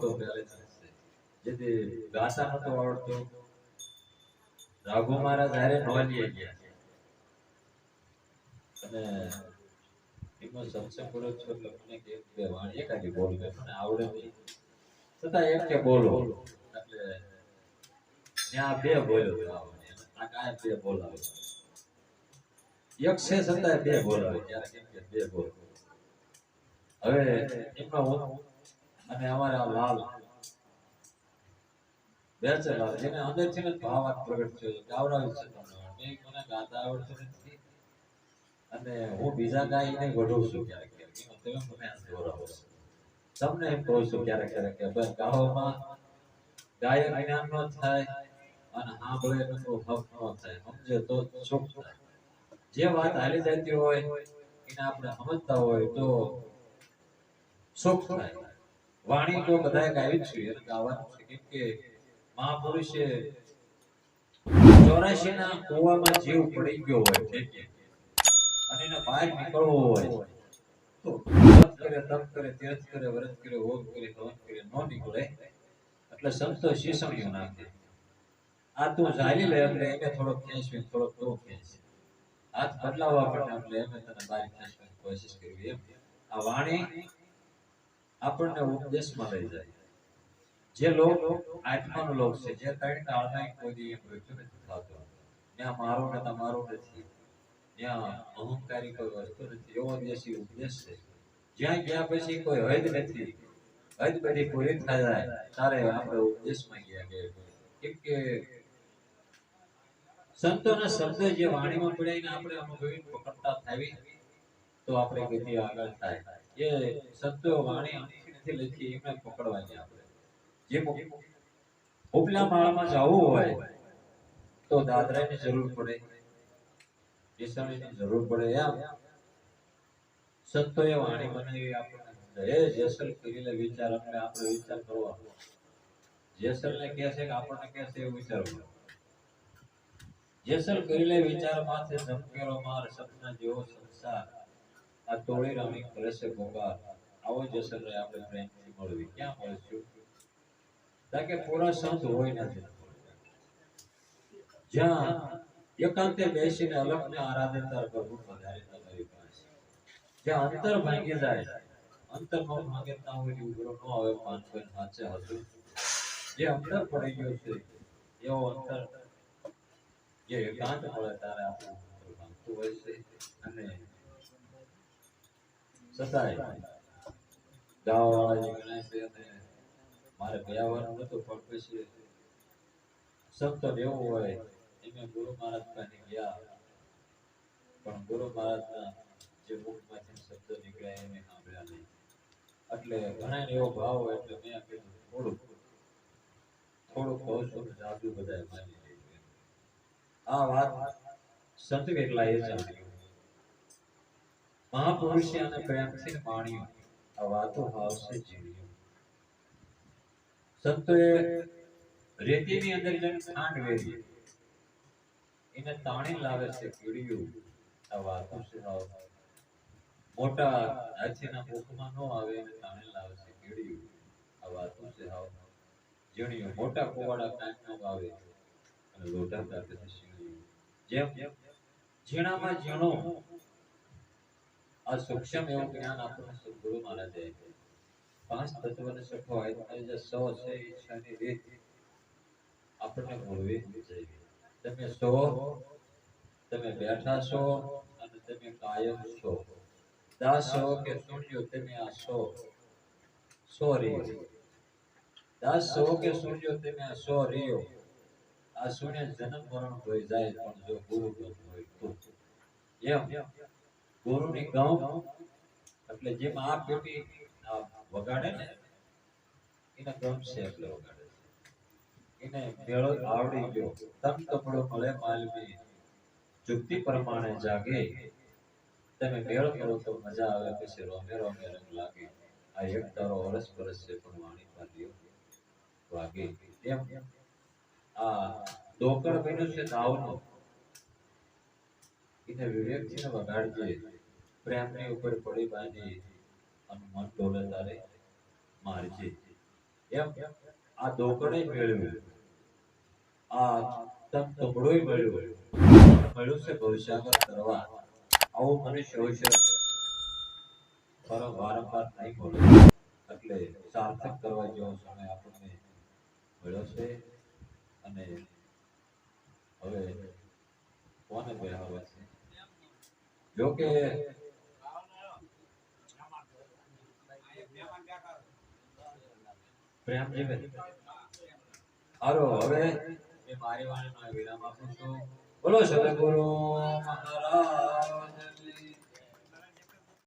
તો પહેલેથી છે. જેથી ગાતા નતો આવડતો, રાઘુ મહારાજ હારે નોલીએ ગયા અને એમાં સત્સંગ કરો છો એટલે મને કે બે વાણી એકાદી બોલ કે મને આવડે નહીં, છતાં એક કે બોલો એટલે ત્યાં બે બોલ્યો આ કાંઈ બે બોલાવે એક છે છતાં બે બોલાવે ત્યારે કેમ કે બે બોલ. હવે એમાં હું અને અમારા લાલ બેચેલા જેને અંદરથી જ ભાવાત પ્રગટ થયો ગાવડાવી છે તમને મને ગાતા આવડતું નથી અને હું બીજા ગાયને વઢું છું ક્યારેક ક્યારેક તમે મને દોરાવો છો. તમને એમ કહું છું ક્યારેક ક્યારેક કે બસ ગાવામાં ગાયક જ્ઞાન ન થાય અને સાંભળે તો હક ન થાય, સમજે તો સુખ થાય. જે વાત હાલી જતી હોય એને આપણે સમજતા હોય તો સુખ થાય. વાણી તો બધાએ ગાવી જ છે અને ગાવાનું છે કેમ કે મહાપુરુષે 84 ના કુવામાં જીવ પડી ગયો હોય ઠેકે અને એને બહાર નીકળવો હોય તો તપ કરે તીર્થ કરે વ્રત કરે હોમ કરે હવન કરે ન નીકળે એટલે સંતો શીસણીઓ નાખે. આ તું ઝાલી લે એટલે એને થોડોક ખેંચવી થોડોક તો ખેંચે હાથ બદલાવવા પડે એટલે એને તને બહાર ખેંચવાની કોશિશ કરવી. એમ આ વાણી આપણને ઉપદેશમાં લઈ જાય. જે લોક આત્માનો લોક છે જે ત્રણ કાળમાં કોઈ દી મૃત્યુ નથી થતો, ત્યાં મારો ને તમારો નથી, ત્યાં અહંકારી કોઈ વસ્તુ નથી, એવો દેશી ઉપદેશ છે. જ્યાં ગયા પછી કોઈ હદ નથી, હદ બધી પૂરી થઈ જાય ત્યારે આપણે ઉપદેશમાં ગયા કેમ કે સંતોના શબ્દ જે વાણીમાં પડાઈને આપણે અનુભવી પકડતા થાવી તો આપણે ગતિ આગળ થાય. એ સંતો વાણી નથી લખી એમને પકડવાની આપણે જે ઉપલા માળામાં જવું હોય તો દાદરાની જરૂર પડે, ઈશાણીની જરૂર પડે. એમ સંતોએ વાણી બનાવી આપણને હે જેસલ કરી લે વિચાર એટલે આપણે વિચાર કરવાનો. જેસલ ને કહે છે કે આપણને કહે છે એવું વિચારવું. જેસલ કરી લે વિચાર માથે ધમકેરો માર સપના જેવો સંસાર આ તોડી રાણી કરે છે ગોગાર. આવો જેસલ રે આપણે પ્રેમથી મળવી. ક્યાં મળશું? તાકે પૂરા સંત હોય નથી જ્યાં એકાંતે બેસીને અલગને આરાધતા પ્રભુ પધારે તમારી પાસે. જ્યાં અંતર ભાંગી જાય, અંતર નો ભાંગે ના હોય ઉભરો ન આવે પાંચસો સાચે હતું. જે અંતર પડી ગયો છે એવો અંતર જે એકાંત મળે ત્યારે આપણું અંતર ભાંગતું હોય છે. અને છતાંય ગાવાવાળા જે ગણાય છે અને મારે કયાવાનું નતું પણ પછી સંતો એવું હોય એમે ગુરુ મહારાજ પાસે ગયા પણ ગુરુ મહારાજના જે મુખમાંથી શબ્દ નીકળ્યા એને સાંભળ્યા નહીં. એટલે ઘણા એવો ભાવ હોય એટલે મેં કીધું થોડુંક કહું છું જાદુ બધાએ માની લીધું. આ વાત સંત કેટલાએ જાણ્યું, મહાપુરુષે અને પ્રેમથી માણ્યું, આ વાતો ભાવશે જીવ્યું. સંતોએ રેતીની અંદર જેમ ખાંડ વેરી એને તાણી લાવે છે કીડિયું. આ વાતો છે મોટા હાથીના મુખમાં ન આવે એને તાણી લાવે છે કીડિયું. આ વાતો છે ઝીણિયું મોટા કુવાડા કાંઈ ન આવે અને લોઢા કાપે છે શીણિયું. જેમ ઝીણામાં ઝીણું આ સૂક્ષ્મ એવું જ્ઞાન આપણને સદગુરુ મહારાજે આપ્યું. પાંચ તત્વને છઠ્ઠો આત્મા જે સો છે ઈચ્છાની રીત આપણને ભૂલવી જોઈએ. તમે સો, તમે બેઠા છો અને તમે કાયમ છો. દાસ હો કે શૂન્યો તમે આ સો રહ્યો. દાસ હો કે શૂન્યો તમે આ સો રહ્યો. આ શૂન્ય જન્મ મરણ હોય જાય પણ જો ગુરુ ગમ હોય તો. એમ ગુરુની ગમ એટલે જેમ આ પેટી વગાડે ને એને ગમ છે એટલે વગાડે છે. એને મેળો આવડી ગયો તમ કપડો મળે માલવી જુક્તિ પ્રમાણે જાગે. તમે મેળ કરો તો મજા આવે પછી રોમે રોમે રંગ લાગે. આ એક તારો વરસ વરસ છે પણ વાણી પાડ્યો વાગે. એમ આ ડોકર બન્યું છે દાવનો એને વિવેકથી વગાડજે. પ્રેમની ઉપર પડી બાંધી અને મન ડોલે તારે મારજે. એમ આ દોકડે મેળવ્યું, આ તન તમડોય મળ્યું, મળ્યું છે ભવિષ્યાગત કરવા. આવું મનુષ્ય હોય છે વારંવાર નહીં મળે. એટલે સાર્થક કરવા જેવો સમય આપણને મળ્યો છે. અને હવે કોને બેહાડવા છે? જો કે પ્રેમજીભાઈ હારો, હવે મેં મારી વાણીનો વિરામ આપું છું. બોલો સદગુરુ મહારાજ.